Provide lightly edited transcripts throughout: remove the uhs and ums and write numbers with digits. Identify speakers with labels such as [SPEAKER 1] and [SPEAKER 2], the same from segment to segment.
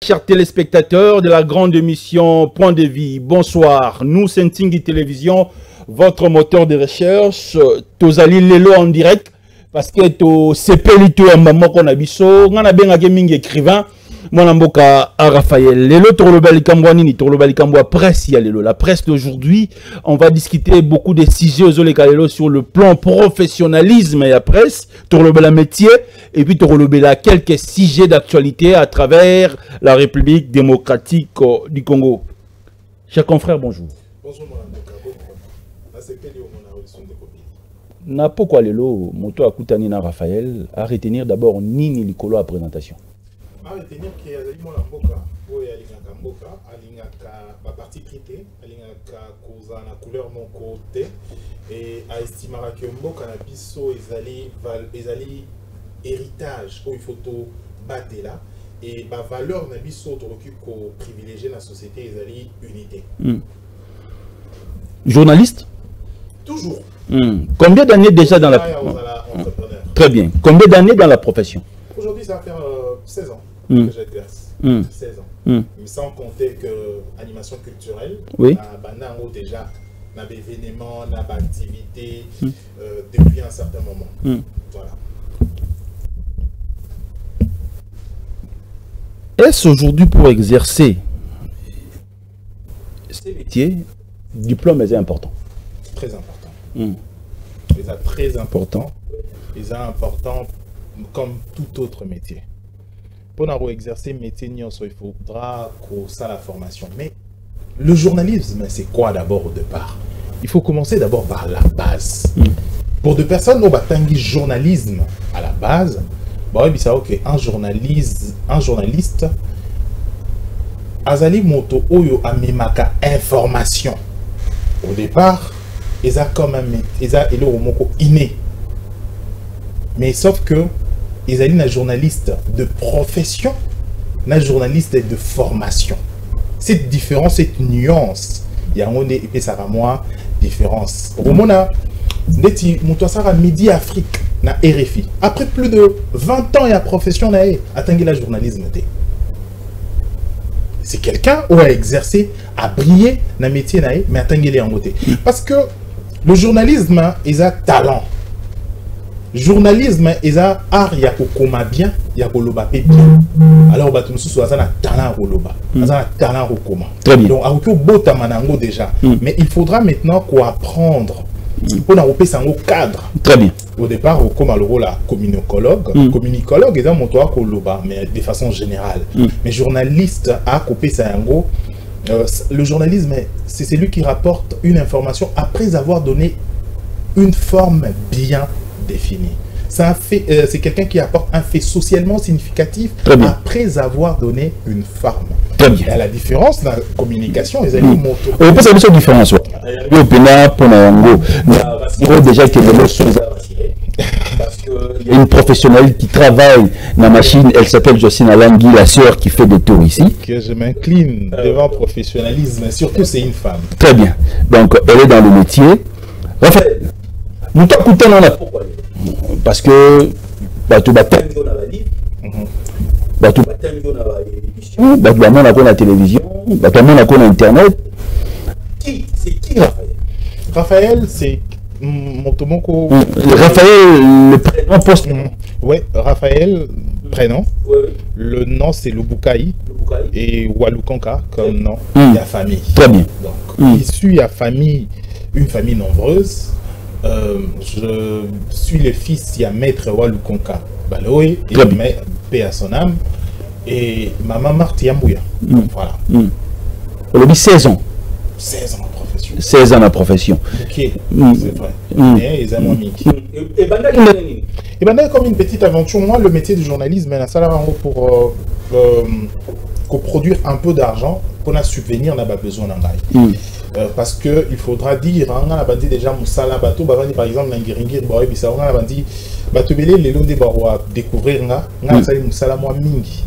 [SPEAKER 1] Chers téléspectateurs de la grande émission Point de Vie, bonsoir. Nous, Sentingi Télévision, votre moteur de recherche, Tozali Lelo en direct, parce que to sepelito en maman qu'on a biso, on a bien un gaming écrivain, mon amboka à Raphaël. Lelo Torlobali Kambouani, Torlobali Kamboua presse, Lelo. La presse d'aujourd'hui, on va discuter beaucoup de sujets aux Lelo sur le plan professionnalisme et la presse, Torlobala métier, et puis Torlobala quelques sujets d'actualité à travers la République démocratique du Congo. Chers confrères, bonjour. Bonjour, mon amboka. Na pourquoi Lelo, moto à Koutanina Raphaël, à retenir d'abord Nini Likolo à présentation.
[SPEAKER 2] À retenir qu'il y a des gens qui ont la partie prité, la couleur mon côté, et à estimer que Mboka na biso ezali héritage où il faut battre là, et la valeur na biso ko privilégier la société ezali unité.
[SPEAKER 1] Journaliste?
[SPEAKER 2] Toujours.
[SPEAKER 1] Combien d'années déjà dans la... Très bien. Combien d'années dans la profession?
[SPEAKER 2] Aujourd'hui, ça va faire 16 ans que j'exerce. 16 ans. Mais sans compter que animation culturelle,
[SPEAKER 1] oui.
[SPEAKER 2] Déjà, on a des événements, on a des activités depuis un certain moment. Voilà.
[SPEAKER 1] Est-ce aujourd'hui pour exercer ces métiers, diplôme est important?
[SPEAKER 2] Très important. C'est très important. C'est important comme tout autre métier. Pour exercer métier, il faudra qu'on ait la formation. Mais le journalisme, c'est quoi d'abord au départ? Il faut commencer d'abord par la base. Pour des personnes qui ont un journalisme à la base, un journaliste, azali moto oyo amemaka information. Au départ, ils ont quand même inné. Mais sauf que ils ont un journaliste de profession, un journaliste de formation. Cette différence, cette nuance, il y a et ça va moi différence. Au moment où Midi Afrique na RFI, après plus de 20 ans, il y a profession na atteint la journalisme. C'est quelqu'un qui a exercé, a brillé dans le métier, mais atteint les en côté. Parce que le journalisme, il a talent. Le journalisme, il a art, il y a comment bien, il y a bien. Alors, on a talent on a talent comment.
[SPEAKER 1] Très bien.
[SPEAKER 2] Donc, il y a beau tamanango déjà. Mais il faudra maintenant qu'on apprendre. Pour nous un cadre.
[SPEAKER 1] Très bien.
[SPEAKER 2] Au départ, on comme le rôle la communicologue. Communicologue est un moto koloba, mais de façon générale. Mais journaliste a coupé ça en gros. Le journalisme, c'est celui qui rapporte une information après avoir donné une forme bien définie. C'est quelqu'un qui apporte un fait socialement significatif après avoir donné une forme.
[SPEAKER 1] Très bien.
[SPEAKER 2] Et la différence dans la communication, les amis moto.
[SPEAKER 1] On peut savoir cette différence. Déjà que parce qu'il y a une professionnelle qui travaille dans la machine, elle s'appelle Jocelyne Alangui, la sœur qui fait des tours ici.
[SPEAKER 2] Que je m'incline devant le professionnalisme, surtout c'est une femme.
[SPEAKER 1] Très bien. Donc elle est dans le métier. Raphaël, nous t'écoutons dans la pourquoi. Parce que tu la télévision, internet. C'est qui Raphaël?
[SPEAKER 2] Raphaël, c'est Montomoko.
[SPEAKER 1] Raphaël, le prénom poste.
[SPEAKER 2] Oui, Raphaël, prénom. Le nom, c'est Lubukai. Et Walukanka comme nom. Il y a famille.
[SPEAKER 1] Très bien.
[SPEAKER 2] Donc, issu à famille, une famille nombreuse. Je suis le fils de maître Walukanka Baloé, et paix à son âme. Et ma maman Tiambouya. Voilà.
[SPEAKER 1] On a dit 16 ans.
[SPEAKER 2] 16 ans en profession.
[SPEAKER 1] 16 ans en profession.
[SPEAKER 2] Ok, c'est vrai. Mais ils ont mis. Et ben comme une petite aventure, moi le métier du journalisme, c'est ça pour produire un peu d'argent pour subvenir n'a pas besoin d'un parce que il faudra dire on a bandi déjà musala bateau bavani par exemple l'angiringir bawe bisa on a bandi bateau belé les longs des barois découvrir nga sali musala moi mingi.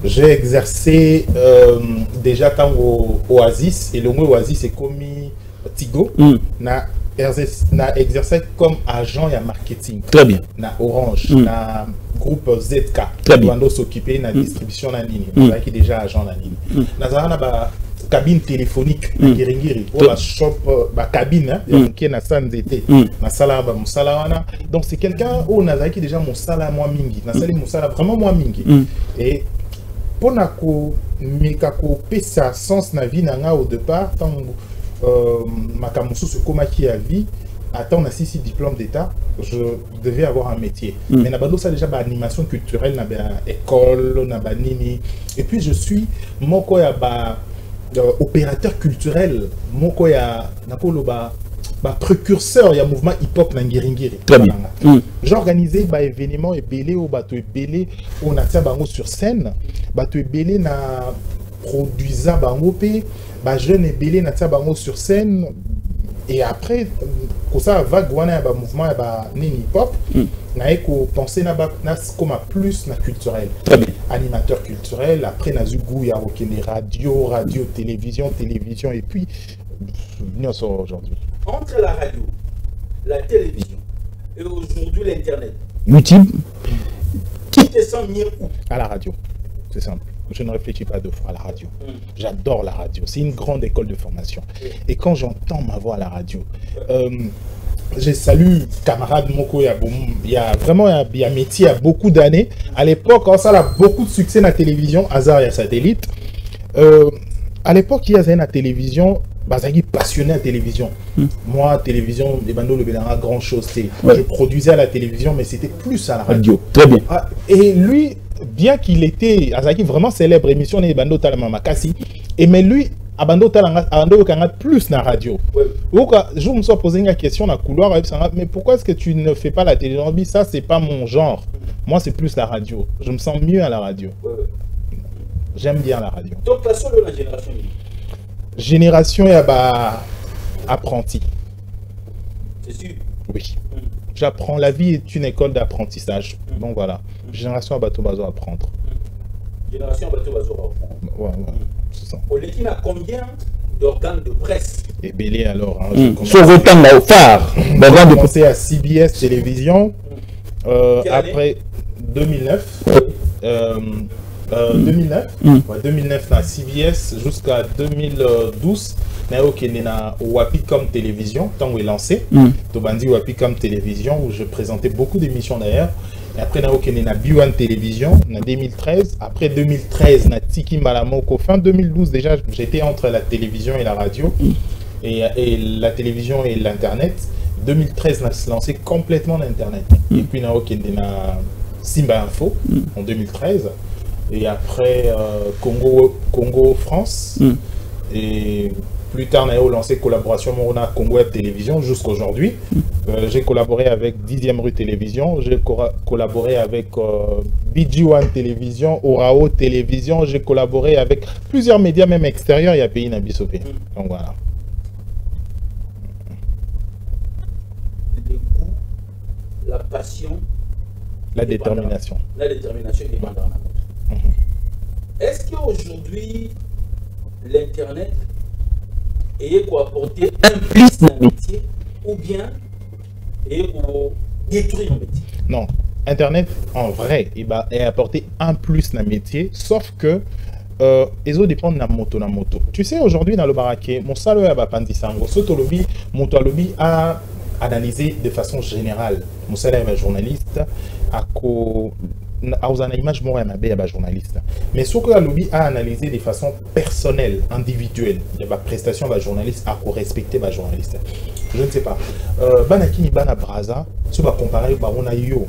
[SPEAKER 2] J'ai exercé déjà tant au Oasis et le mot Oasis c'est comme Tigo na exercé comme agent et marketing.
[SPEAKER 1] Très bien.
[SPEAKER 2] Na Orange, na groupe ZK.
[SPEAKER 1] Très bien.
[SPEAKER 2] Qui s'occuper na distribution na nini. Qui déjà agent na nini. Na zana ba cabine téléphonique na Kiringiri. Ou la shop ba cabine qui na Sanzete. Na sala ba musala wana. Donc c'est quelqu'un où na qui déjà musala moi mingi. Na sali musala vraiment moi mingi. Et pour na ko meka ko pesa sens na vie na nga au départ tant makamusu se koma qui a vie. Attends, on a 6 diplômes d'état, je devais avoir un métier. Mais nabado ça déjà ba animation culturelle, na ba école, na ba nini. Et puis je suis moko ya ba opérateur culturel, moko ya napolo ba précurseur ya mouvement hip-hop na Ngiringiri.
[SPEAKER 1] Très bien.
[SPEAKER 2] J'organisais ba événement et belé au bateau et belé on a tia bango sur scène, bateau et belé na produisa bango pe ba jeune et belé na tia bango sur scène. Et après, quand ça va gouaner un mouvement hip-hop, na eko penser na comme plus na culturel.
[SPEAKER 1] Très bien.
[SPEAKER 2] Animateur culturel. Après na zugou ya okene radio, télévision et puis nous sommes aujourd'hui.
[SPEAKER 3] Entre la radio, la télévision et aujourd'hui l'internet.
[SPEAKER 1] YouTube.
[SPEAKER 3] Qui te sent mieux où?
[SPEAKER 2] À la radio. C'est simple. Je ne réfléchis pas deux fois à la radio. J'adore la radio. C'est une grande école de formation. Et quand j'entends ma voix à la radio, je salue camarade Moko. Il y a vraiment un métier, il y a beaucoup d'années. À l'époque, quand ça a beaucoup de succès dans la télévision, hasard et satellite. À l'époque, il y avait la télévision. Bazagi passionné à la télévision. Moi, télévision, les bandeaux, le Bénara, grand chose. Je produisais à la télévision, mais c'était plus à la radio.
[SPEAKER 1] Très bien.
[SPEAKER 2] Et lui, bien qu'il était Azaki vraiment célèbre émission les bandeaux talama makasi, et mais lui abando talanga plus na radio. Je me suis posé une question dans la couloir, mais pourquoi est-ce que tu ne fais pas la télévision? Ça c'est pas mon genre. Moi c'est plus la radio. Je me sens mieux à la radio. J'aime bien la radio.
[SPEAKER 3] Donc la seule de la génération.
[SPEAKER 2] Génération ya ba apprenti.
[SPEAKER 3] C'est sûr.
[SPEAKER 2] Oui. J'apprends, la vie est une école d'apprentissage. Donc voilà, génération à bateau bazo apprendre.
[SPEAKER 3] Génération à bateau bazo apprendre.
[SPEAKER 2] Ouais, c'est ça.
[SPEAKER 3] Olekin a combien d'organes de presse?
[SPEAKER 2] Et belé alors.
[SPEAKER 1] Sur vos temps là, au phare.
[SPEAKER 2] J'ai commencé à CBS Télévision. Après 2009. 2009 à CBS jusqu'à 2012. Na Wapicom Télévision, tant où est lancé. Tobandi Wapicom Télévision, où je présentais beaucoup d'émissions d'ailleurs. Et après, na B1 Télévision, en 2013. Après 2013, na Tiki Malamoko. Fin 2012, déjà, j'étais entre la télévision et la radio. Et la télévision et l'Internet. 2013, on a lancé complètement l'Internet. Et puis, na Simba Info, en 2013. Et après, Congo France. Et plus tard, on a lancé collaboration on a Congo Web Télévision jusqu'à aujourd'hui. J'ai collaboré avec 10e rue Télévision, j'ai collaboré avec BG1 Télévision, Orao Télévision, j'ai collaboré avec plusieurs médias même extérieurs et à pays Nabisopé. Donc voilà.
[SPEAKER 3] Le goût, la passion,
[SPEAKER 2] la détermination.
[SPEAKER 3] La détermination est dans la nôtre. Est-ce qu'aujourd'hui, l'Internet est pour apporter un plus dans le métier ou bien est pour détruire le métier?
[SPEAKER 2] Non, Internet en vrai il va apporter un plus dans le métier, sauf que les autres dépendent de la moto. Tu sais, aujourd'hui dans le baraquet, mon salaire va pas sango. Soto lobby, mon lobby a analysé de façon générale. Mon salaire est journaliste, à une image moi un journaliste, mais ce que la lobby a analysé de façon personnelle, individuelle, il y a prestation de journaliste à respecter les journaliste. Je ne sais pas. Banakini Bana Braza, si on va comparer Barona Yo,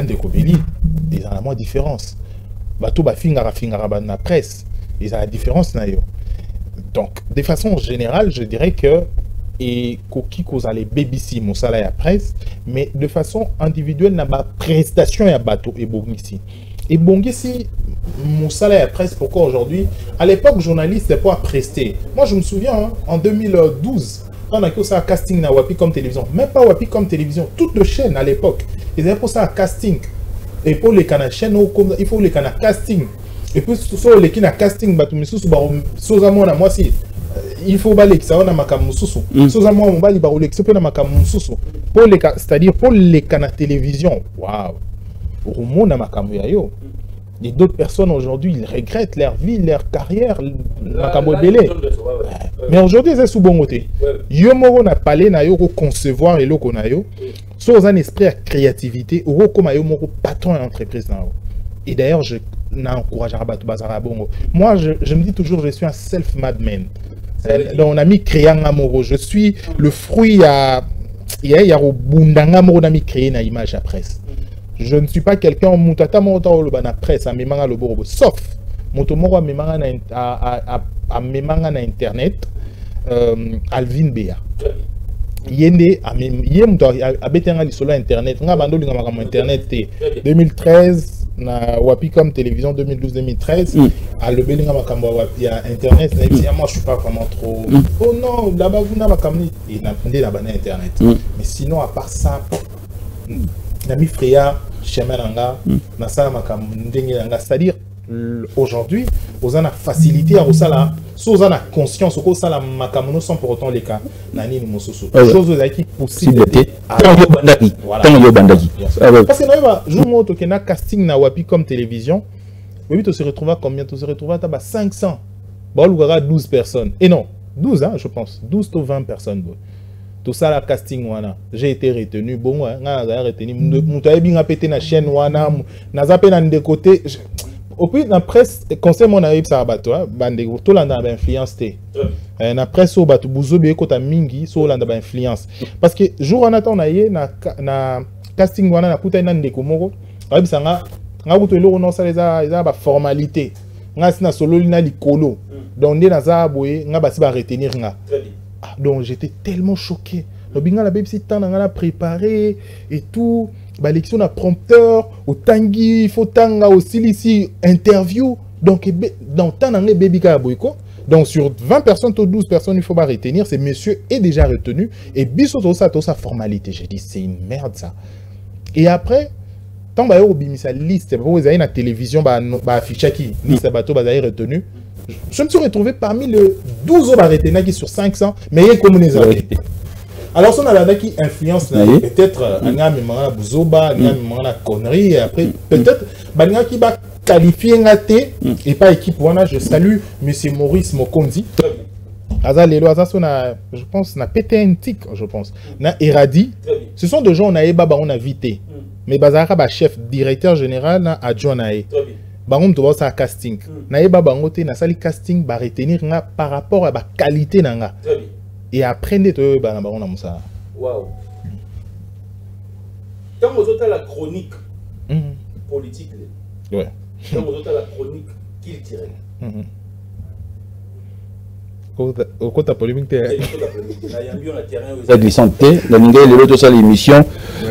[SPEAKER 2] des Kobili, ils ont la moins différence. Bato ba fingara na presse, ils ont la différence na yo. Donc, de façon générale, je dirais que et Koki cause les BBC mon salaire à presse, mais de façon individuelle n'a pas prestation à bateau et bon ici. Et bon ici mon salaire à presse, pourquoi aujourd'hui? À l'époque journaliste c'est pas à prester. Moi je me souviens hein, en 2012 on a que ça à casting na Wapicom Télévision, même pas Wapicom Télévision, toutes les chaînes à l'époque ils avaient pour ça à casting. Et pour les canaux chaînes il faut les canaux casting. Et puis sur les canaux casting bateau mais sous moi si il faut balayer ça on a makamususu so za moi on bali ba Rolex pe na makamususu pour les c'est-à-dire pour les canaux télévision waouh au monde makamu ya yo et d'autres personnes aujourd'hui ils regrettent leur vie leur carrière makamu belé mais aujourd'hui c'est sous bon côté yo mo na parler na yo concevoir et loko na yo so un esprit de créativité ou comme yo mo patron d'entreprise na et d'ailleurs je n'encourage à battre bazara bongo moi je me dis toujours je suis un self-made man. Donc on a mis créant amoureux. Je suis le fruit à y a au bundanga amoureux d'ami créé na image à presse. Je ne suis pas quelqu'un mutata monta au bana presse à memanga le borobo sauf motomoro à memanga na memanga na internet Alvin Bea. Yende a yem a betenga li solo internet nga bando linga makamo internet 2013 na wapi comme télévision 2012-2013 à le belinga makambo wapi à internet na moi je suis pas vraiment trop oh non là-bas vous na makamni et na ndé na bana internet mais sinon à part ça na mi frère chemin nanga na sala makambo ndenge nanga c'est-à-dire aujourd'hui vous avez la facilité à ça là vous avez la conscience au ça la makambo sans pour autant les cas nani ni mososo chose qui possible parce que là jour moi to kena casting na wapi comme télévision oui tu se retrouves combien tu se retrouves à 500 bon lugara 12 personnes et non 12 hein je pense 12 ou 20 personnes tout ça la casting wana j'ai été retenu bon nga za retenu mutu ayebinga pété na chaîne wana na zape na de côté au plus la presse conseil mon arrive ça bato bande tout là dans influence té na presse au bato buzobe ko ta mingi so là dans influence parce que jour en attend na casting wana na kuta na ndeko moko ayib sanga nga kuto eloko non ça les a ba formalité nga sina solo lina likolo donc ndé na za boye nga basi ba retenir nga donc j'étais tellement choqué le binga la BBC tant nga préparé et tout l'élection d'un prompteur, au tangi, il faut tanga aussi ici, interview. Donc, dans tant d'années, baby boyko. Donc, sur 20 personnes ou 12 personnes, il faut pas retenir. Ce monsieur est déjà retenu. Et biso tout ça formalité. J'ai dit, c'est une merde ça. Et après, tant que vous avez sa liste, vous avez la télévision, affiché qui liste bateau, vous avez retenu. Je me suis retrouvé parmi les 12 autres retenus qui sur 500, mais il y a comme les années. Alors, si on a la qui influence, peut-être, on a mis un bouzoba, on a mis une connerie, et après, peut-être, on a qui va qualifier un thé, et pas équipe, voilà, je salue M. Maurice Mokondi. Je pense, on a pété un tic, je pense. On a éradi. Ce sont des gens, on a ébaba, on a vité. Mais Bazara, chef, directeur général, on a adjoint, on a Baron, tu vois, ça casting. On a ébaba, on a sali casting, va retenir par rapport à la qualité, et après, on a ça.
[SPEAKER 3] Waouh. Quand vous avez la chronique politique,
[SPEAKER 2] ouais.
[SPEAKER 3] Quand vous avez la chronique qu'il tirait.
[SPEAKER 2] Au côté de la polémique,
[SPEAKER 1] la glissante, la nouvelle de l'autre salle émission, dans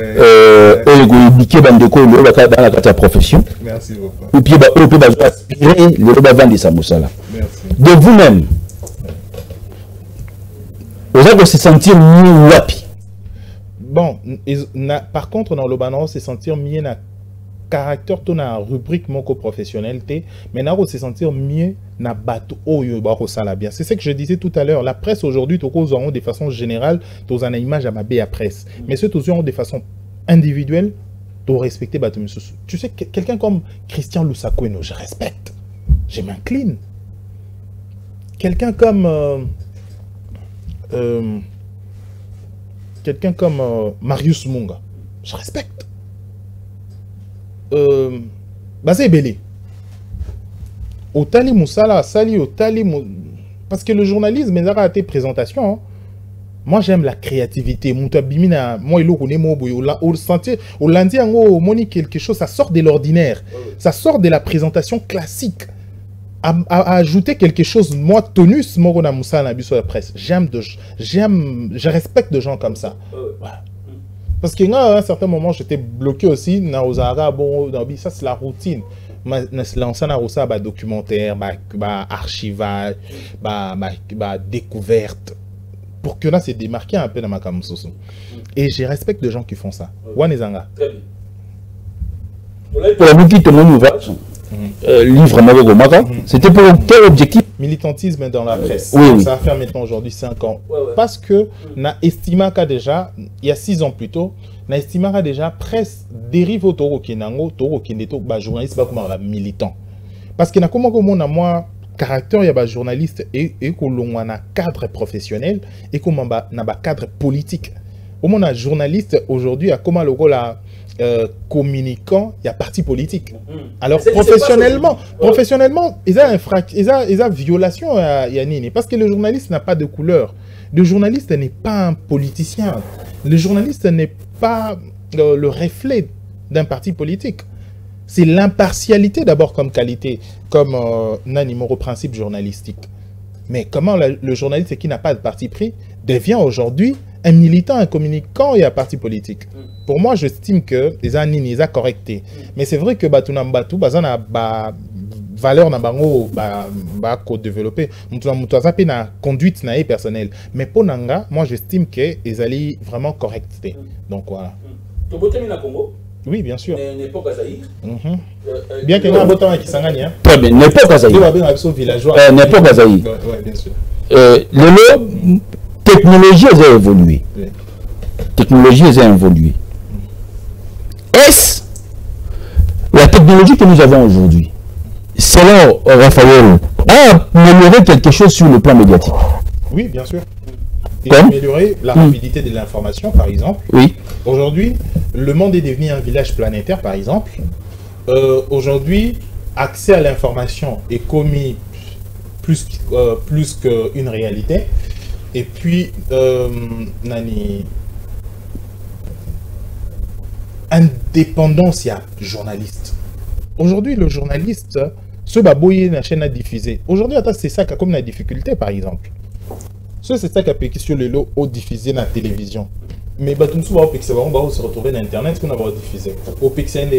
[SPEAKER 1] la profession.
[SPEAKER 2] Merci beaucoup.
[SPEAKER 1] Et puis, on peut aspirer le vendre de Samoussala.
[SPEAKER 2] Merci.
[SPEAKER 1] De vous-même. Vous allez se sentir mieux wapi.
[SPEAKER 2] Bon, par contre, dans le banan, se sentir mieux na caractère, ton na rubrique moko professionnel, mais na se sentir mieux na bateau oyo ba sala bien. C'est ce que je disais tout à l'heure. La presse aujourd'hui, to cause de façon générale, to une image à ma à presse. Mais ceux tous ont de façon individuelle, to respecter bateau monsieur. Tu sais quelqu'un comme Christian Lusakweno, je respecte. Je m'incline. Quelqu'un comme Marius Munga, je respecte. Basé Belé. Otali Moussala, Sali Otali parce que le journalisme, il a été présentation. Hein. Moi, j'aime la créativité. Moutabimina, moi, il au sentir, au lundi, au moni quelque chose, ça sort de l'ordinaire. Ça sort de la présentation classique. À ajouter quelque chose, moi, tonus, Morona Moussa, Nabi sur la presse. Je respecte des gens comme ça. Voilà. Parce qu'à un certain moment, j'étais bloqué aussi, ça c'est la routine. Lancer un documentaire, archivage, découverte. Pour que là, c'est démarqué un peu dans ma camouflage. Et je respecte des gens qui font ça. Wanezanga.
[SPEAKER 1] Pour la multitude de ouvrage. livre Mago Maka. C'était pour quel objectif?
[SPEAKER 2] Militantisme dans la presse.
[SPEAKER 1] Oui.
[SPEAKER 2] Ça va faire maintenant aujourd'hui 5 ans. Parce que na estima ka déjà, il y a 6 ans plus tôt, na estima ka déjà presse dérive au Toro Kinango, Toro Kineto, bah journaliste pas comme un militant. Parce que na comment on a moi caractère, il y a journaliste et qu'on a cadre professionnel et comment na cadre politique. Au moins un journaliste aujourd'hui a comment le rôle communicant, il y a parti politique. Alors professionnellement, il y a violation à Yanini parce que le journaliste n'a pas de couleur. Le journaliste n'est pas un politicien. Le journaliste n'est pas le reflet d'un parti politique. C'est l'impartialité d'abord comme qualité, comme un numéro principe journalistique. Mais comment le journaliste qui n'a pas de parti pris devient aujourd'hui un militant, un communicant et un parti politique? Pour moi, j'estime que les années sont correctés. Mais c'est vrai que Batunambatu, bazana valeur na bango co-développer. Moutoua na conduite na personnelle. Mais pour Nanga, moi j'estime que les alliés vraiment correctés. Donc voilà. Oui, bien sûr.
[SPEAKER 3] N'époque à Zaïre.
[SPEAKER 2] Bien que nous avons qui s'engagent.
[SPEAKER 1] Très bien, n'époque à Zaïre. N'époque à Zaïre.
[SPEAKER 2] Oui, bien sûr.
[SPEAKER 1] Le technologie a évolué. Technologie a évolué. Est-ce la technologie que nous avons aujourd'hui, selon Raphaël, a amélioré quelque chose sur le plan médiatique?
[SPEAKER 2] Oui, bien sûr. Et améliorer la rapidité de l'information, par exemple.
[SPEAKER 1] Oui.
[SPEAKER 2] Aujourd'hui, le monde est devenu un village planétaire, par exemple. Aujourd'hui, accès à l'information est commis plus qu'une réalité. Et puis, indépendance, il y a journaliste. Aujourd'hui, le journaliste, ce baboye na chaîne à diffuser. Aujourd'hui, c'est ça qui a comme la difficulté, par exemple. C'est ça qui a péqué sur le lot au diffusé dans la télévision. Mais on va se retrouver dans Internet qu'on va diffuser. Au pixel,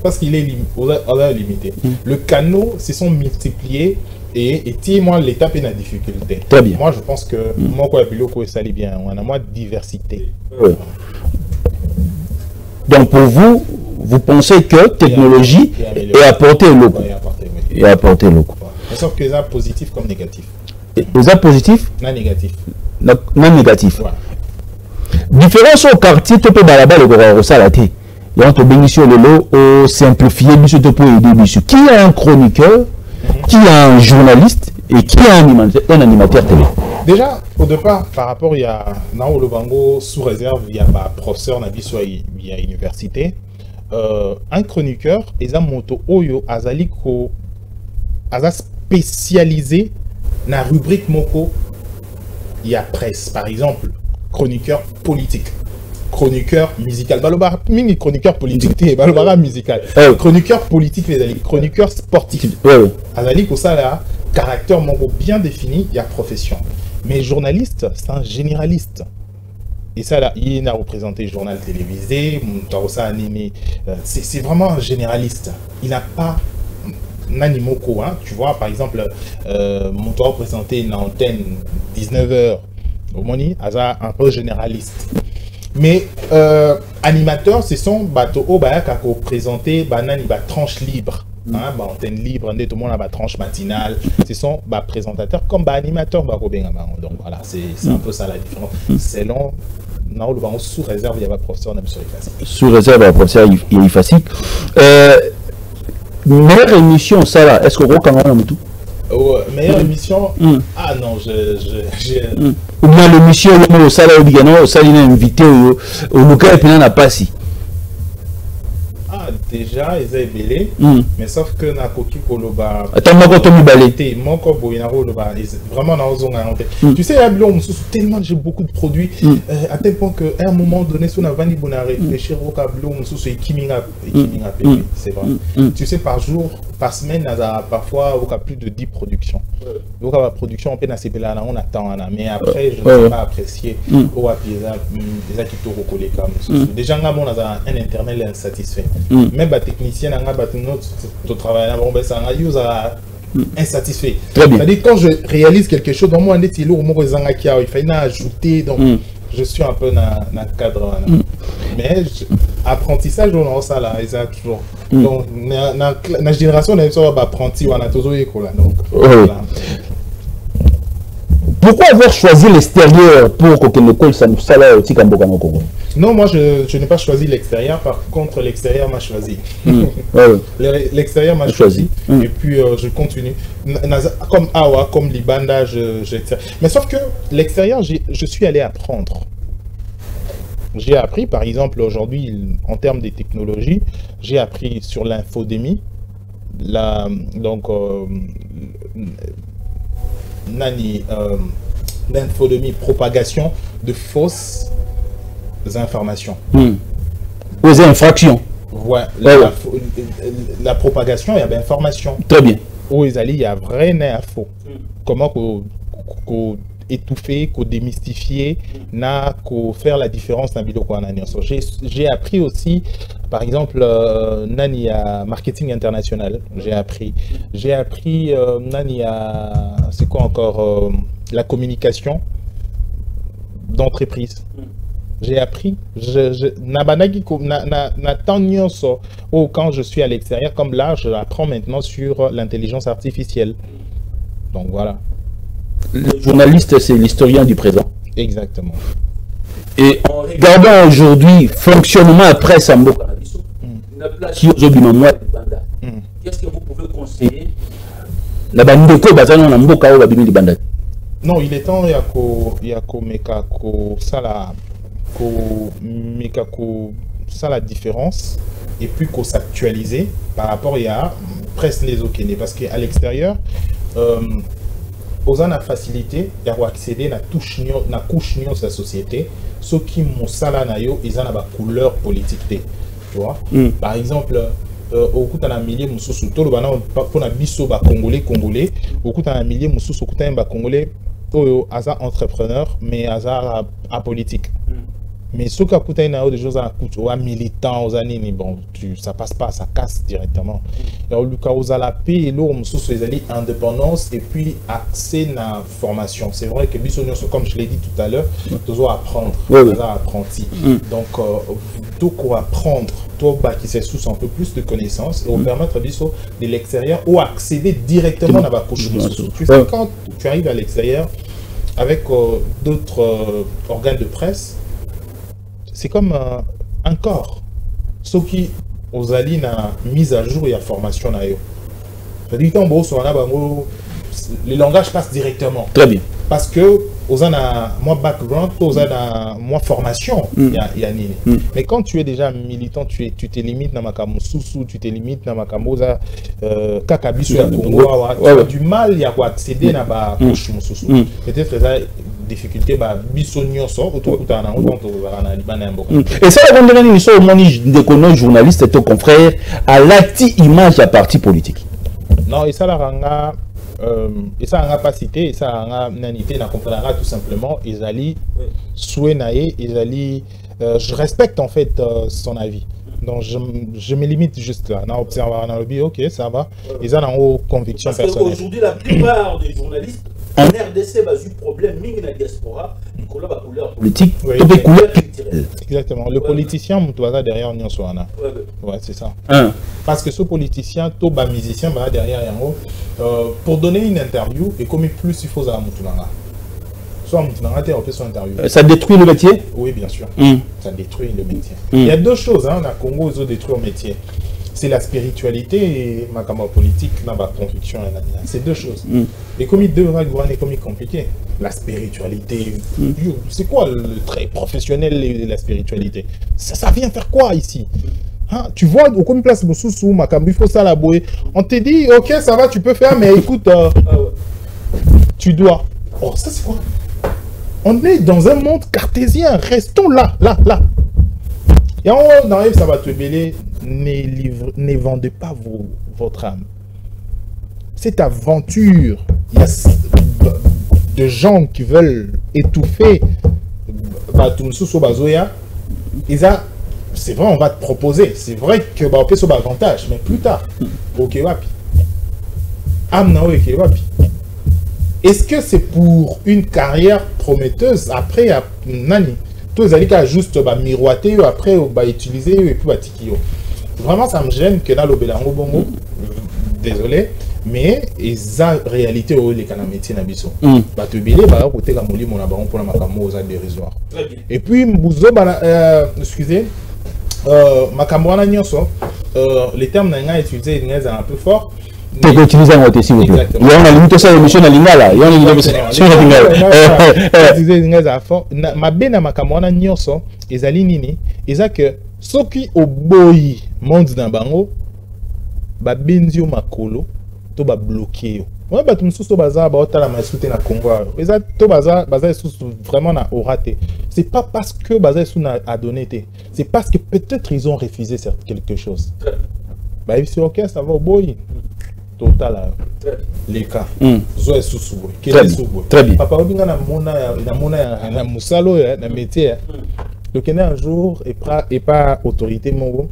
[SPEAKER 2] parce qu'il est limité. Le canal se sont multipliés et moi, l'étape est la difficulté.
[SPEAKER 1] Très bien.
[SPEAKER 2] Moi, je pense que moi, quoi, ça allait bien. On a moins de diversité.
[SPEAKER 1] Oui. Donc, pour vous, vous pensez que technologie est apportée au local. Et apportée au local.
[SPEAKER 2] Sauf que ça positif comme négatif.
[SPEAKER 1] Les a positifs?
[SPEAKER 2] Non négatif.
[SPEAKER 1] Non négatif. Ouais. Différence au quartier, tu peux là-bas le salaté. Il y a un bénéficiaire de l'eau au simplifier, monsieur pour aider monsieur. Qui est un chroniqueur, qui est un journaliste et qui est un animateur télé?
[SPEAKER 2] Déjà, au départ, par rapport, il y a dans le Bango sous réserve, il y a un professeur Nabi soit il y a université. Un chroniqueur, et un moto oyo azaliko aza spécialisé dans la rubrique Moko, il y a presse, par exemple, chroniqueur politique, chroniqueur musical, mini chroniqueur politique, musical, chroniqueur politique, les alliés, chroniqueur sportif. Azali, pour ça, là, caractère Moko bien défini, il y a profession. Mais journaliste, c'est un généraliste. Et ça, là, il a représenté journal télévisé, c'est vraiment un généraliste. Il n'a pas Nanimoko, hein, tu vois, par exemple, mon toit représenté une antenne 19h, au Moni, un peu généraliste. Mais animateur, ce sont bateaux qui ont représenté une tranche libre, hein, antenne libre, tout le monde a une tranche matinale. Ce sont présentateurs comme animateurs. Donc voilà, c'est un peu ça la différence. Selon. Non, le sous réserve, il y a un professeur
[SPEAKER 1] sous réserve, il y a un professeur Ifasik. Meilleure émission, ça là, est-ce qu'on voit quand même tout?
[SPEAKER 2] Meilleure émission? Ah non,
[SPEAKER 1] ou bien l'émission, au salaire au salaire invité, au local, et puis on n'a pas si.
[SPEAKER 2] Ah, déjà, ils ont belé, mais sauf que na koki koloba.
[SPEAKER 1] Attends, moi quand on me balait.
[SPEAKER 2] Mon corps vraiment dans zone tu sais, tellement j'ai beaucoup de produits à tel point que à un moment donné, si on a vendu bon à réfléchir au câble, c'est c'est vrai. Tu sais, par jour, par semaine, parfois on a plus de 10 productions. Donc la production on peut on attend, mais après je ne sais pas apprécier. Déjà qui tout recollé comme déjà on a un internet insatisfait. Même les techniciens, notre travail, ça a insatisfait. C'est-à-dire quand je réalise quelque chose, dans moi, il faut ajouter, donc je suis un peu dans le cadre. Mais apprentissage on a ça là toujours donc na génération on a ça apprenti on a toujours école donc voilà.
[SPEAKER 1] Pourquoi avoir choisi l'extérieur pour que l'école ça nous salaire aussi comme au Congo?
[SPEAKER 2] Non, moi je n'ai pas choisi l'extérieur, par contre l'extérieur m'a choisi. L'extérieur m'a choisi et puis je continue. Comme Awa, comme Libanda, mais sauf que l'extérieur, je suis allé apprendre. J'ai appris, par exemple, aujourd'hui, en termes de technologies, j'ai appris sur l'infodémie, l'infodémie, propagation de fausses informations.
[SPEAKER 1] Aux infractions.
[SPEAKER 2] Ouais, la propagation, il y a l'information.
[SPEAKER 1] Très bien.
[SPEAKER 2] Où il y a vrai et faux. Comment qu'on étouffer, qu'on démystifier, qu'on faire la différence dans le j'ai appris aussi, par exemple, nani à marketing international. J'ai appris nani à c'est quoi encore la communication d'entreprise. J'ai appris. Quand je suis à l'extérieur, comme là, je apprends maintenant sur l'intelligence artificielle. Donc voilà.
[SPEAKER 1] Le journaliste, c'est l'historien du présent.
[SPEAKER 2] Exactement.
[SPEAKER 1] Et en regardant aujourd'hui, fonctionnement après Sambo, qu'est-ce que vous pouvez conseiller? La bande de quoi
[SPEAKER 2] non, il est temps, il y a la différence et puis qu'on s'actualiser par rapport à presque les autres. Parce qu'à l'extérieur, aux a facilité d'accéder à la couche de la société, ceux qui ont ça ils ont la couleur politique. Tu vois? Par exemple, au coup d'un millier mususu tout le bana pour biso ba congolais au coup d'un millier mususu ba congolais hasard entrepreneur mais hasard apolitique. Mais ce qui a coûté des choses à coûter militant aux années bon ça passe pas, ça casse directement. Alors le cas aux la paix et l'eau indépendance et puis accès à la formation. C'est vrai que comme je l'ai dit tout à l'heure, toujours apprendre, apprenti. Donc tout quoi apprendre, toi qui s'est sous un peu plus de connaissances et on permettre de l'extérieur ou accéder directement à la couche. Tu sais quand tu arrives à l'extérieur avec d'autres organes de presse. C'est comme un corps. Ceux qui ont la mise à jour et la formation. C'est-à-dire que le langage passe directement.
[SPEAKER 1] Très bien.
[SPEAKER 2] Parce que aux moins background, aux moins formation. Mais quand tu es déjà militant, tu te limites dans ma Sousou, tu te limites dans ma Kamoza, Kakabisu, tu as du mal à accéder à ma couche Sousou. Peut-être que difficulté bisogno so autour
[SPEAKER 1] et ça on demande sur de journalistes et ton confrère à l'acti image à parti politique.
[SPEAKER 2] Non et ça la ranga et ça n'a pas cité et ça a nanité na comprendra tout simplement Ezali souenaé Ezali je respecte en fait son avis. Donc je me limite juste là. On observe dans le bio, ok, ça va. Ils ont une conviction personnelle.
[SPEAKER 3] Parce qu'aujourd'hui, la plupart des journalistes en RDC ont eu problème, même dans la diaspora, du couleur politique,
[SPEAKER 2] couleur culturelle. Exactement. Le politicien, derrière nous, ouais, c'est ça. Parce que ce politicien, tout bas musicien, derrière pour donner une interview, et comme plus il faut à Moutoulanga.
[SPEAKER 1] Ça détruit le métier?
[SPEAKER 2] Oui, bien sûr. Ça détruit le métier. Il y a deux choses, hein, au Congo, ils ont détruit le métier. C'est la spiritualité et ma politique, ma conviction. C'est deux choses. Et comme il devrait gouverner, comme il est compliqué. La spiritualité, c'est quoi le trait professionnel de la spiritualité? Ça vient faire quoi ici? Hein, tu vois, au comme place Moussoussou, il faut ça la bouée. On te dit, ok, ça va, tu peux faire, mais écoute, tu dois. Oh, ça c'est quoi? On est dans un monde cartésien. Restons là. Et on arrive, ça va te mêler. Ne vendez pas votre âme. Cette aventure, il y a de gens qui veulent étouffer. C'est vrai, on va te proposer. C'est vrai que on peut sauver avantage, mais plus tard. Ok, wapi. Est-ce que c'est pour une carrière prometteuse après Nani? tous les alliés juste miroiter après utiliser et puis tiki. Vraiment ça me gêne que dans le Bélango bongo, désolé, mais eza réalité au les canaux métier na biso. Ba te bilé ba côté ka moli mon abon pour la makamo aux dérisoire. Et puis mbuzo excusez makambo wana nyonso les termes n'a utilisé ils un peu fort.
[SPEAKER 1] Tu peux utiliser un mot aussi. Il y a une limite ça l'émission na lingala, il y a une limite sur la lingala.
[SPEAKER 2] Utiliser ils fort. Ma bena makambo wana nyonso ezali nini? Eza que soki oboyi monde na bango ba benzio makolo to ba bloquer yo. Ouais ba tumsusu baza ba otala masute na Congo. Eza to baza vraiment na oraté. C'est pas parce que baza sous na a donné té. C'est parce que peut-être ils ont refusé quelque chose. Bah ici OK, ça va boyi. Total les cas. Zo sous très bien. Papa obinga na mona na musalo na métier. Donc un jour et pas autorité mongo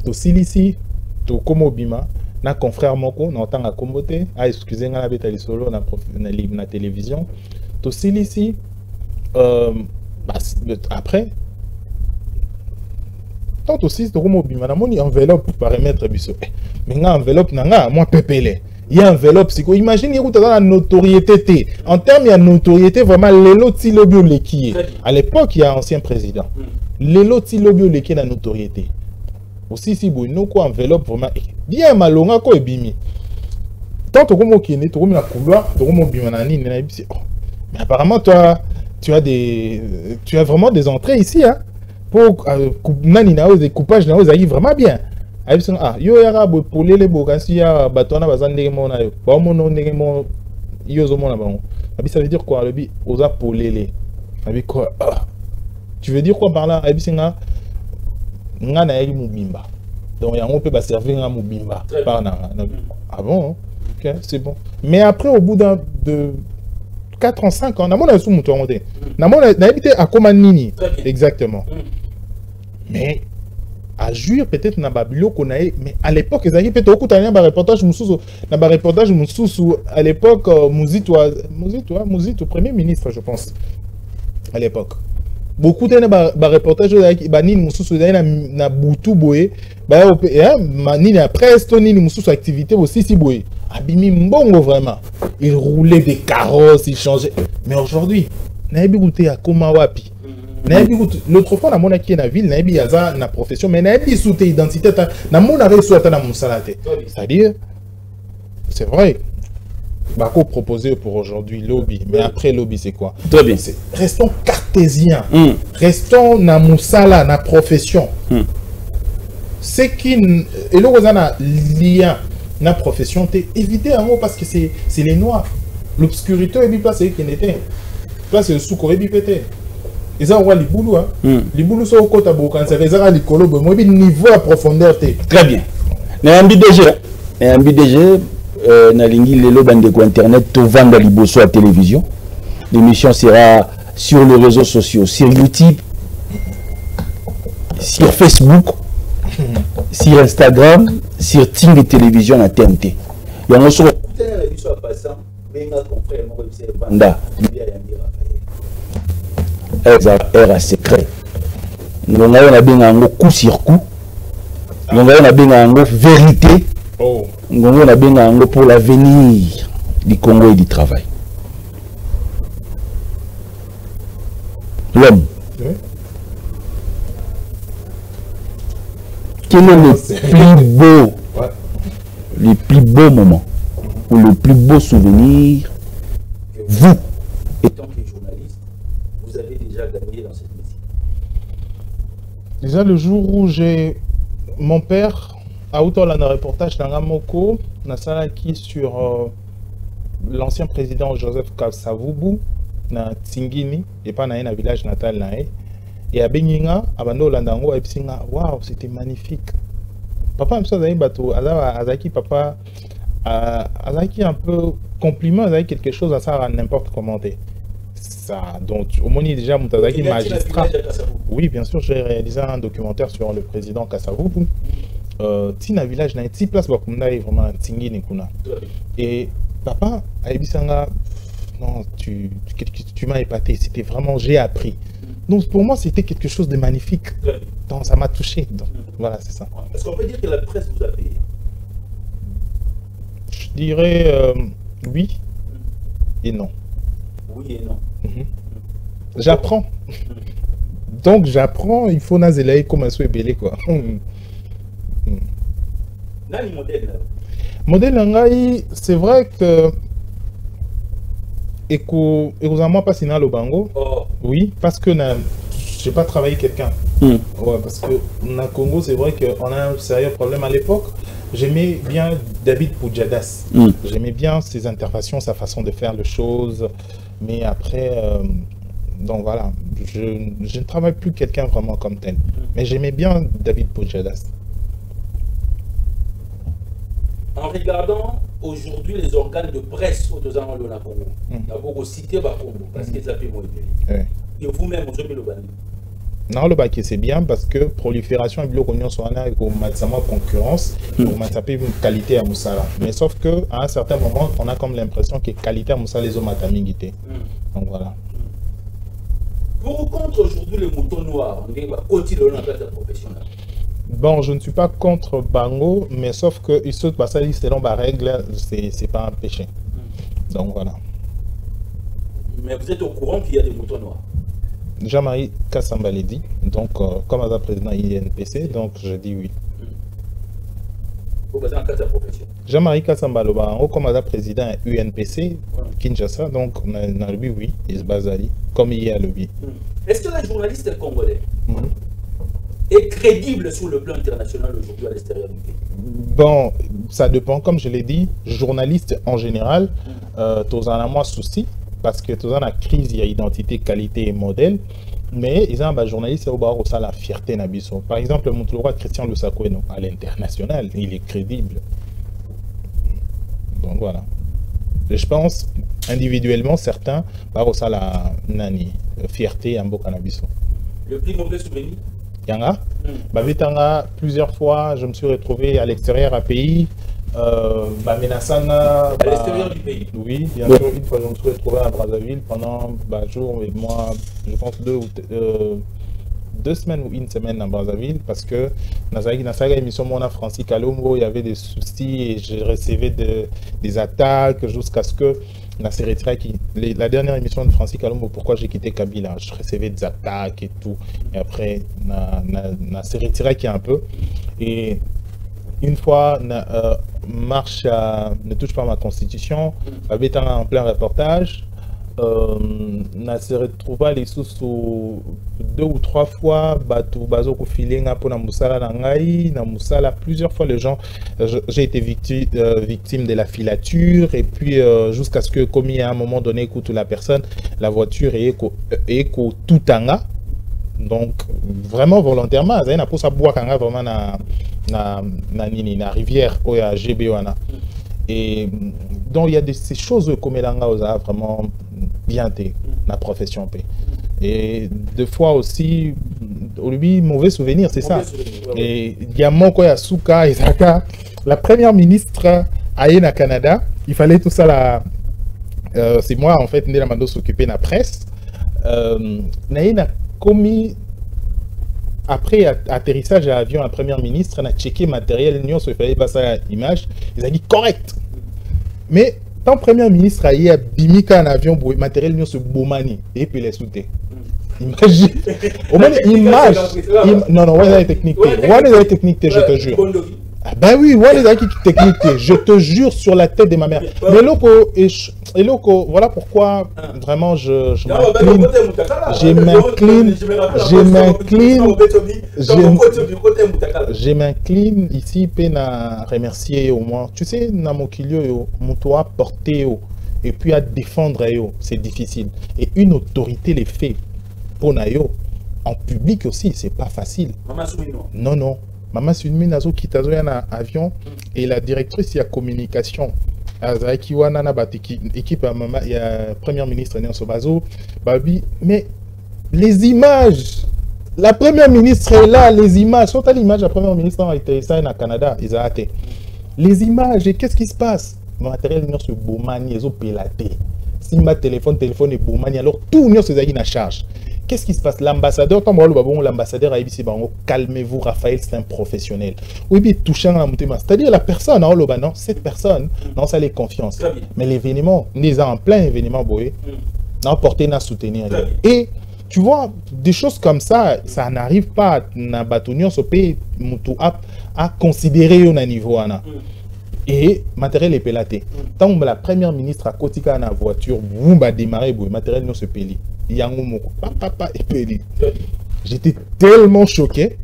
[SPEAKER 2] to silisi to komo bima na confrère moko na tanga kombote a excusez nga na betali solo na télévision to silisi après tant aussi to komo bima na moni enveloppe paramètre biso mais nga enveloppe na nga moi pepele il y a enveloppe psycho imagine il y a la notoriété en termes il y a notoriété vraiment lelo tilobio leki à l'époque il y a ancien président lelo tilobio leki la notoriété aussi si vous nous quoi enveloppe vraiment bien malonga ko ebimi tant que comme qui est to comme la couloir to comme bima na ni na bisi mais apparemment toi tu as vraiment des entrées ici hein pour nani na des coupages na ozayi vraiment bien. Ah, yo yara bo polele bo kasi ya batona bazandeke mona yo. Ba mono ndeke mo yo zo mona bango. Abi ça veut dire quoi lebi oza polele. Abi quoi? Tu veux dire quoi par là? Abi singa nga na yeli mubimba. Donc yango peut ba servir nga mubimba par na. Ah bon? OK, c'est bon. Mais après au bout de 4 ans 5 ans na mona sou muto ngote. Na mona na habité à Komanini. Exactement. Mais à juger peut-être na babilo konae mais à l'époque ils avaient peut-être beaucoup tania ba reportage mususu na ba reportage mususu à l'époque Muzito premier ministre je pense à l'époque beaucoup tania ba reportage ba nini mususu na butu boye ba nini après sto nini mususu activité aussi si boye abimi mbongo vraiment il roulait des carrosses il changeait mais aujourd'hui na ebikuté ya koma wapi. L'autre fois, on a qui est dans la ville, on a une profession, mais on a une sous identité, on a une salade. C'est-à-dire, c'est vrai, Bako proposé pour aujourd'hui lobby, mais après lobby, c'est quoi?
[SPEAKER 1] Très bien.
[SPEAKER 2] Restons cartésiens, restons dans Moussala, dans la profession. C'est qui, et là, on a lien dans la profession, évitez un mot parce que c'est les noirs. L'obscurité, et puis pas c'est qui n'était. Là, c'est le sous-coré, et puis ils ont les boulot les boulots sont au côté de quand ça les a les colobes moi niveau à profondeur
[SPEAKER 1] très bien na MBDG na lingi lelo bande ko internet to vendre liboso à télévision l'émission sera sur les réseaux sociaux sur YouTube sur Facebook sur Instagram sur Ting Télévision à TNT il y a un sur era secret. Nous avons bien coup sur coup. Nous avons bien vérité. Nous avons bien pour l'avenir du Congo et du travail. L'homme. Quel est le plus beau moment ou le plus beau souvenir vous étant que journaliste vous avez déjà gagné dans cette métier?
[SPEAKER 2] Déjà le jour où j'ai mon père a autant un reportage dans Ramoko, qui sur l'ancien président Joseph Kasavubu na Tsingini et pas dans un village natal nae et à Beninga abando landango et psinga waouh c'était magnifique. Papa me ça bateau azaki papa azaki un peu compliment azaki quelque chose à ça n'importe comment ça donc au moins déjà Moutazaki magistrat. Oui bien sûr j'ai réalisé un documentaire sur le président Kasavubu. Tina village na petit place bakunda vraiment Tsingini kuna et papa aibisanga non, tu m'as épaté. C'était vraiment, j'ai appris. Donc pour moi, c'était quelque chose de magnifique. Donc, ça m'a touché. Donc, voilà, c'est ça.
[SPEAKER 3] Est-ce qu'on peut dire que la presse vous a payé?
[SPEAKER 2] Je dirais oui et non.
[SPEAKER 3] Oui et non.
[SPEAKER 2] J'apprends. Donc j'apprends, il faut nazeler comme un souhait belé quoi.
[SPEAKER 3] Nani modèle là?
[SPEAKER 2] Modèle Nangai, c'est vrai que et moi pas sinon le bango.
[SPEAKER 3] Oh.
[SPEAKER 2] Oui, parce que j'ai pas travaillé quelqu'un. Ouais, parce que dans Congo, c'est vrai qu'on a un sérieux problème à l'époque. J'aimais bien David Pujadas. J'aimais bien ses interventions, sa façon de faire les choses. Mais après, donc voilà, je ne travaille plus quelqu'un vraiment comme tel. Mais j'aimais bien David Pujadas.
[SPEAKER 3] En regardant aujourd'hui les organes de presse au Tozan Lona Congo, il y a beaucoup cité Bakongo parce qu'ils appellent Moïse. Et vous-même, vous avez le banni.
[SPEAKER 2] Non, le bac c'est bien parce que prolifération et bloc-oignon sont en concurrence, pour m'attraper une qualité à Moussala. Mais sauf que à un certain moment, on a comme l'impression que qualité à Moussala les hommes à Tamingité. Donc voilà.
[SPEAKER 3] Pour contre aujourd'hui les moutons noirs, on dit bah continuer dans la professionnelle.
[SPEAKER 2] Bon, je ne suis pas contre Bango, mais sauf que il saute pas ça selon ma règle, c'est pas un péché. Donc voilà.
[SPEAKER 3] Mais vous êtes au courant qu'il y a des moutons noirs?
[SPEAKER 2] Jean-Marie Kassamba l'a dit, donc comme un président INPC, donc je dis oui. Jean-Marie Kassamba comme un président UNPC, Kinshasa, donc on a le oui, il se base comme il y a le oui.
[SPEAKER 3] Est-ce que la journaliste congolais est crédible sur le plan international aujourd'hui à l'extérieur du pays?
[SPEAKER 2] Bon, ça dépend, comme je l'ai dit, journaliste en général, tous en a moins souci. Parce que tout la crise, il y a identité, qualité et modèle. Mais ils ont un journaliste qui a la fierté. Par exemple, le roi Christian Lusako à l'international, il est crédible. Donc voilà. Je pense individuellement, certains ont la fierté en Bokanabiso.
[SPEAKER 3] Le plus mauvais souvenir?
[SPEAKER 2] Yanga. Plusieurs fois, je me suis retrouvé à l'extérieur à pays. À
[SPEAKER 3] l'extérieur du pays.
[SPEAKER 2] Oui, bien sûr, une fois je me suis retrouvé à Brazzaville pendant jour et mois, je pense 2 semaines ou une semaine à Brazzaville parce que dans la émission Mona Francis Kalombo, il y avait des soucis et je recevais des attaques jusqu'à ce que la dernière émission de Francis Kalombo, pourquoi j'ai quitté Kabila, je recevais des attaques et tout. Et après, on s'est retiré un peu. Et une fois, marche ne touche pas ma constitution, en plein reportage, on s'est retrouvé les sous 2 ou 3 fois, plusieurs fois les gens, j'ai été victime de la filature et puis jusqu'à ce que comme il y a un moment donné écoute la personne, la voiture est éco tout anga. Donc vraiment volontairement, ça n'a pas ça boire vraiment na rivière où il y a GBOana. Et donc il y a ces choses comme l'anga a vraiment bien été la profession P. Et deux fois aussi, au début, mauvais souvenir, c'est ça. Et il y a mon quoi, Souka et Zaka, la première ministre au Canada, il fallait tout ça là. C'est moi en fait, Ndela Mando s'occuper de la presse. Naïna commis après atterrissage à l'avion, la première ministre a checké matériel, il fallait passer l'image, ils ont dit correct. Mais tant premier ministre a eu à bimika un avion pour matériel se bomani et puis les souter. Imagine. Au moins image. Non non, ouais technique. Ouais technique, je te jure. Ah ben oui, ouais les techniques, je te jure sur la tête de ma mère. Mais loco, voilà pourquoi vraiment je m'incline ici peine à remercier au moins. Tu sais, dans mon kilio, mon toit porté et puis à défendre c'est difficile. Et une autorité les fait pour nayo en public aussi, c'est pas facile. Non non. Maman Sunmi Nazo Kitazo y a un avion et la directrice il y a communication. Azaki wana na équipe à maman il y a première ministre Nelson Bazo Babi mais les images la première ministre est là les images sont à l'image la première ministre a été ça au Canada ils ont hâté les images et qu'est-ce qui se passe le matériel se bomani ils ont pélaté Simba téléphone et boumani. Alors tout le monde se dit na charge. Qu'est-ce qui se passe? L'ambassadeur, l'ambassadeur a dit calmez-vous, Raphaël, c'est un professionnel. Oui, bien touchant à mon c'est-à-dire la personne, non, cette personne, non, ça les confiance. Mais l'événement, nous sommes en plein événement, non, porter, na soutenir. Et tu vois, des choses comme ça, ça n'arrive pas à bâtonnier, à considérer au niveau. Et matériel est pélaté. Tant que la première ministre a côté dans la voiture, boum, a démarré, le matériel ne se pèle. J'étais tellement choqué.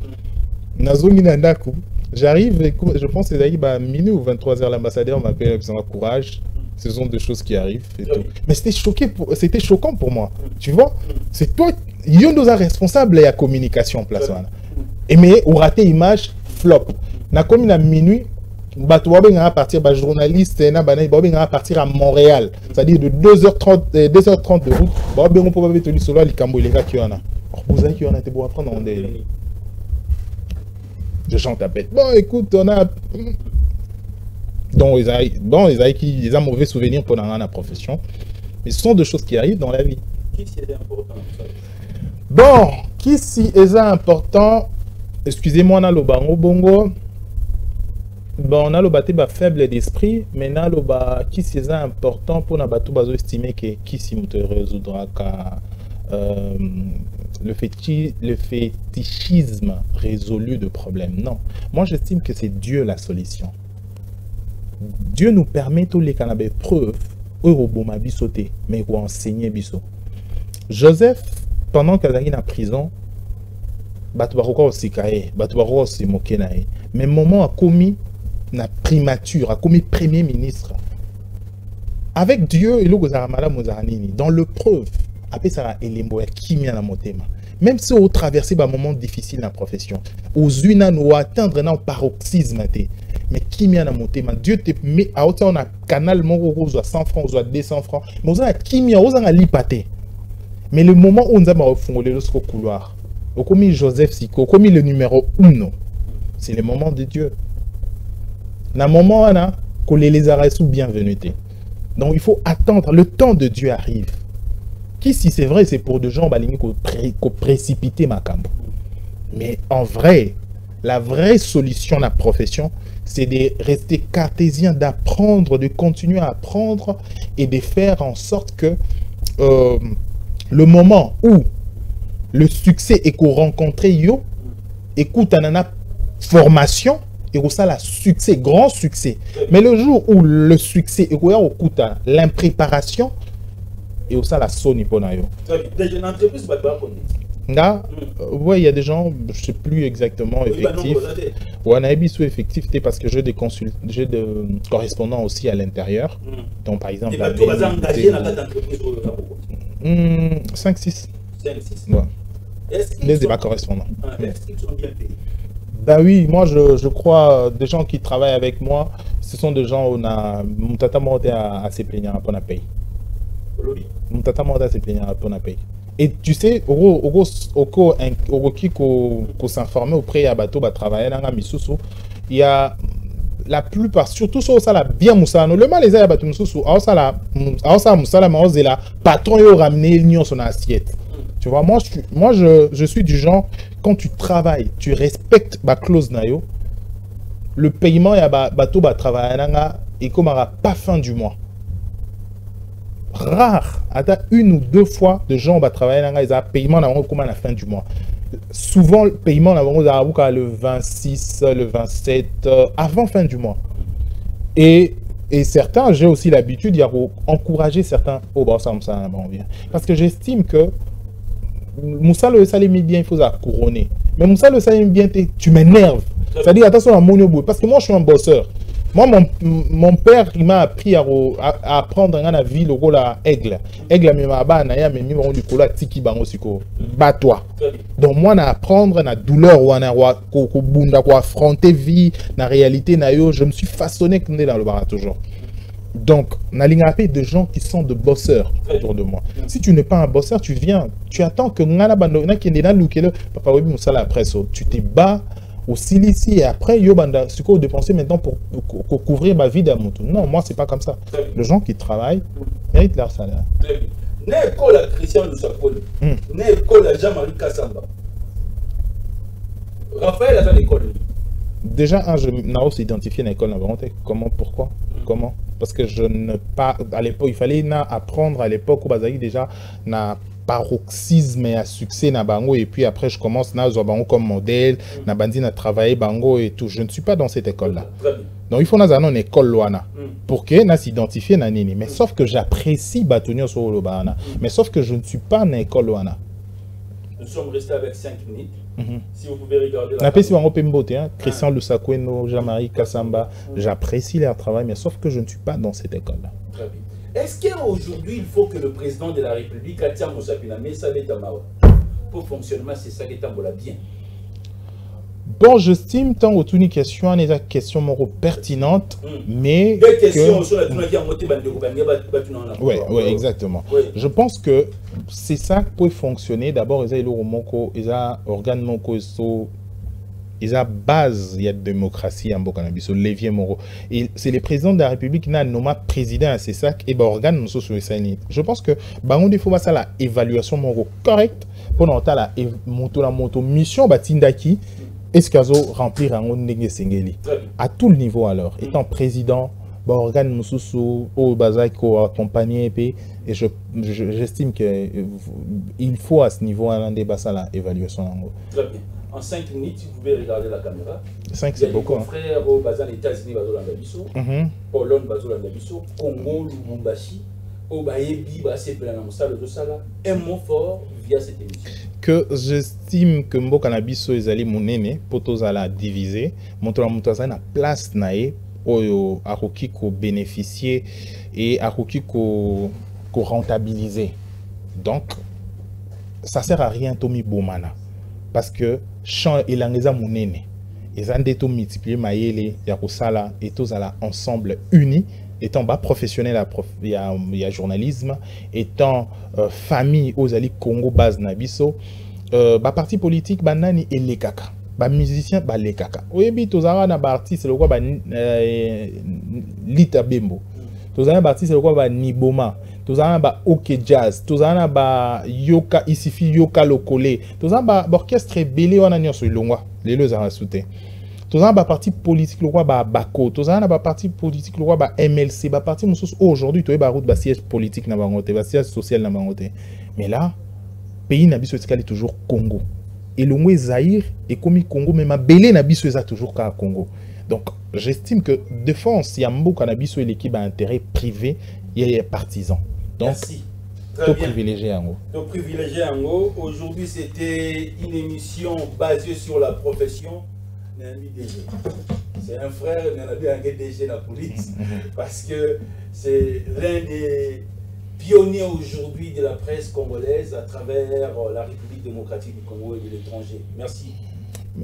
[SPEAKER 2] J'arrive, je pense que c'est minuit ou 23h, l'ambassadeur m'appelle avec son courage. Ce sont des choses qui arrivent. Et tout. Mais c'était choquant pour moi. Tu vois, c'est toi, il y a nos responsables de la communication. Place, et mais, on raté image, flop. Na comme à minuit, à partir de journaliste, à partir à Montréal. C'est-à-dire de 2h30 de route, on peut pas tenir solo les cambo les gars qui en a. Vous avez qui en a été pour apprendre en des. Je chante à bête. Bon, écoute, on a. Donc, ils ont mauvais souvenirs pendant la profession. Mais ce sont des choses qui arrivent dans la vie.
[SPEAKER 3] Qui c'est important?
[SPEAKER 2] Bon, qui si est important? Excusez-moi, on a le bango bongo. Bon, on a le bâti faible d'esprit, mais on a le qui c'est important pour nous estimer que qui si nous résoudra le fétichisme résolu de problèmes. Non, moi j'estime que c'est Dieu la solution. Dieu nous permet tous les canabés preuves, euroboma bisoté, mais ou enseigner biso. Joseph, pendant qu'il est en prison, batoubaroko aussi kaé, batoubaroko aussi mokenaé, mais moment a commis na primature, a commis premier ministre. Avec Dieu, il y dans le preuve, après ça a élémbo qui m'a na motema. Même si on traverse un moment difficile dans la profession, aux unes nous atteindre un paroxysme, mais qui m'a na motema, Dieu te met à hauteur un canal mon 100 francs, 200 francs, mais on a qui m'a on a lipate. Mais le moment où on a refondé le couloir, comme Joseph Siko, comme le numéro 1, c'est le moment de Dieu. Dans le moment où les arrêts sont bienvenus. Donc il faut attendre, le temps de Dieu arrive. Qui si c'est vrai, c'est pour des gens qui ont précipité ma cambo. Mais en vrai, la vraie solution de la profession, c'est de rester cartésien, d'apprendre, de continuer à apprendre et de faire en sorte que le moment où le succès est qu'on rencontre yo, écoute, on a formation, et où ça, le succès, grand succès. Mais le jour où le succès est où l'impréparation, et où ça, la sonne pour nous. Là, ouais, il y a des gens, je ne sais plus exactement effectifs. Ou un habit effectif, parce que j'ai des correspondants aussi à l'intérieur. Donc, par exemple, 5-6. Ouais. Les débats correspondants.
[SPEAKER 3] Est-ce qu'ils sont bien payés?
[SPEAKER 2] Ben oui, moi je crois, des gens qui travaillent avec moi, ce sont des gens où on a mon tata monté à se plaindre pour la paye. Mon tata monté à se plaindre pour la paye. Et tu sais, au qui s'informer auprès à bateau va travailler dans la misusu, il y a la plupart, surtout sur ça la bien moussano, le mal les a bateau misusu, à ça moussala mais la patron yo ramener l'union son assiette. Tu vois, moi je suis du genre, quand tu travailles, tu respectes ma clause nayo, le paiement ya bateau va travailler et comme pas fin du mois. Rare, à une ou deux fois de gens va travailler ils ont paiement comme à la fin du mois. Souvent le paiement le 26, le 27 avant fin du mois. Et certains, j'ai aussi l'habitude d'encourager certains au parce que j'estime que Moussa le salé bien, il faut ça couronner. Mais Moussa le salé bien, tu m'énerves. C'est-à-dire, attention à mon bout. Parce que moi, je suis un bosseur. Moi, mon père, il m'a appris à apprendre dans la vie le rôle à aigle. Aigle, mais ma banane, mais mi du cola, tiki bango siko. Bat-toi. Donc, moi, na apprendre, na douleur, ou na affronter vie, na réalité, na yo, je me suis façonné comme dans le bar toujours. Donc, on a de gens qui sont de bosseurs autour de moi. Si tu n'es pas un bosseur, tu viens, tu attends que papa tu te bats Aussi ici et après, yo banda, ce qu'on dépenser maintenant pour couvrir ma vie d'amoto. Non, moi c'est pas comme ça. Les gens qui travaillent méritent leur salaire.
[SPEAKER 3] Très bien. N'est pas la Christian Lusakoli. N'est pas la Jean-Marie Kassamba. Raphaël a fait l'école.
[SPEAKER 2] Déjà, je n'ai aussi identifié l'école. Comment, pourquoi, comment? Parce que je ne pas à l'époque, il fallait apprendre à l'époque où Bazali déjà n'a paroxysme et à succès na bango et puis après je commence na bango comme modèle, na bandi na travailler bango et tout. Je ne suis pas dans cette école là. Donc il faut na une école loana pour que na s'identifier na nini. Mais sauf que j'apprécie Batonio sur le bana. Mais sauf que je ne suis pas dans école loana.
[SPEAKER 3] Nous sommes restés avec 5 minutes. Si vous pouvez regarder la
[SPEAKER 2] N'apprécie bango pembote, hein. Christian Lusakweno, Jean-Marie Kassamba, j'apprécie leur travail mais sauf que je ne suis pas dans cette école là.
[SPEAKER 3] Très bien. Est-ce qu'aujourd'hui, il faut que le président de la République, Katia Moussapiname, pour fonctionnement, c'est ça qui est bien?
[SPEAKER 2] Bon, j'estime tant que une question, une question pertinente, mais
[SPEAKER 3] des questions sur la
[SPEAKER 2] oui, exactement. Oui. Je pense que c'est ça qui peut fonctionner. D'abord, il y a l'organe ils ont base, il y a démocratie en Bokanabi, sur levier moraux. Et c'est le président de la République qui a nommé président à ces sacs et organe sur le Sénat. Je pense que il faut faire la évaluation morale correcte pour la moto mission batindaki est-ce qu'ils ont remplir un sengeli à tout le niveau alors étant président organe mususu au bazak ko accompagner et j'estime que il faut à ce niveau un débat ça la évaluation.
[SPEAKER 3] Très bien. En 5 minutes, vous pouvez regarder la caméra.
[SPEAKER 2] 5 c'est beaucoup.
[SPEAKER 3] Mon frère au bazar des États-Unis, Bazolandabiso, Pologne, Bazolandabiso, Congo, Lubumbashi, au Bayebi, un mot fort via cette émission.
[SPEAKER 2] Que j'estime que Mbokanabiso est allé mon aîné, pour tous à la diviser, montre la place nae, au Aroki ko bénéficier et Aroki ko rentabiliser. Donc, ça sert à rien, Tommy Bomana. Parce que champ et l'angeza monene ils ont tout multiplié maïele yakosala et tous à la ensemble unis étant bas professionnel il y a journalisme étant famille aux ali Congo base nabiso ba parti politique banani et les kaka ba musicien ba les kaka oyebi tozara na ba artiste le quoi ba Lita Bembo tozara ba artiste le quoi ba Niboma tozana ba OK jazz tozana ba yoka isifi yoka lokole tozana ba orchestre belé wana nyoso ilongwa lelo za soutien tozana ba parti politique le roi ba bako tozana ba parti politique le roi ba MLC ba parti mususu aujourd'hui toye ba route ba siège politique na bangote ba siège social na bangote mais là pays na biso etikali toujours Congo et longwe Zaïre et komi Congo mais ma belé na biso eza toujours ka Congo donc j'estime que défense yambo kana biso l'équipe a intérêt privé et partisan. Donc, tout privilégié en haut.
[SPEAKER 3] Tout privilégié en haut. Aujourd'hui, c'était une émission basée sur la profession d'un DG. C'est un frère, il y en a bien un DG de la police, parce que c'est l'un des pionniers aujourd'hui de la presse congolaise à travers la République démocratique du Congo et de l'étranger. Merci.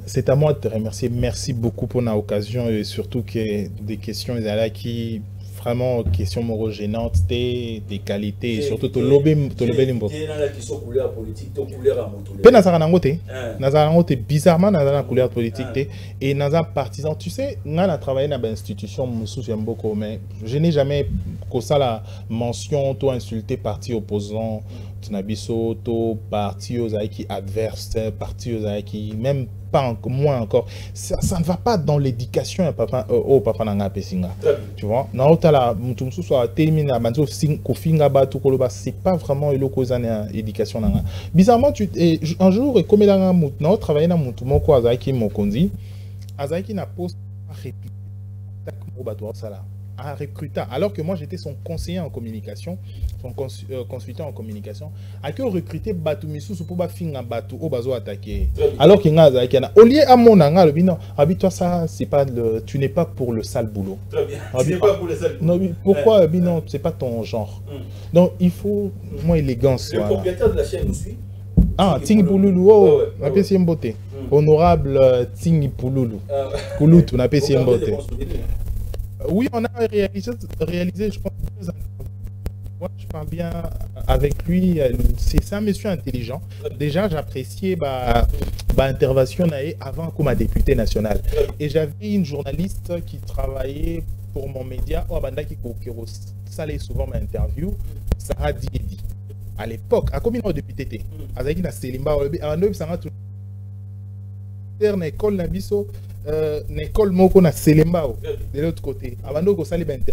[SPEAKER 2] C'est à moi de te remercier. Merci beaucoup pour l'occasion et surtout que des questions qui vraiment question morogénante des qualités et surtout to lobé limbo
[SPEAKER 3] la question couleur politique to couleur à moto
[SPEAKER 2] pe nazara nangote nazara nangote bizarrement nazara couleur politique et naza partisan tu sais nga na travaillé dans institution mususu ya mboko mais je n'ai jamais que ça la mention to insulter parti opposant tunabiso to parti aux qui adverse parti aux qui même pas moins encore ça ne va pas dans l'éducation papa au papa nanga pesinga tu vois na otala mutumsu soit terminé à banzo kofinga ba to koloba c'est pas vraiment le kozana éducation nanga bizarrement un jour comme nanga mut na travailler na mutu moko azaki mokonzi azaki na poste réplique tak mobato sala à recruter alors que moi j'étais son conseiller en communication son consultant en communication à que recruter Batu Misusu pour ba finga Batu au bazo attaquer alors que nga za kana au lieu à mon anga le bino habite-toi ça c'est pas le tu n'es pas pour le sale boulot
[SPEAKER 3] très bien tu n'es pas pour le sale boulot
[SPEAKER 2] non pourquoi bino c'est pas ton genre donc il faut moins élégance
[SPEAKER 3] le propriétaire de la chaîne nous suit
[SPEAKER 2] Tingi Pouloulou oh on appelle si mbote honorable Tingi Pouloulou Kouloutou on appelle si mbote. Oui, on a réalisé, je pense, 2 ans. Moi, je parle bien avec lui. C'est un monsieur intelligent. Déjà, j'appréciais intervention avant comme député national. Et j'avais une journaliste qui travaillait pour mon média, ça allait souvent ma interview, Sarah Diedi. À l'époque, à combien de députés Azaki na Selimba, à l'école Nabiso, l'école Moko na Selimba, de l'autre côté. Avant de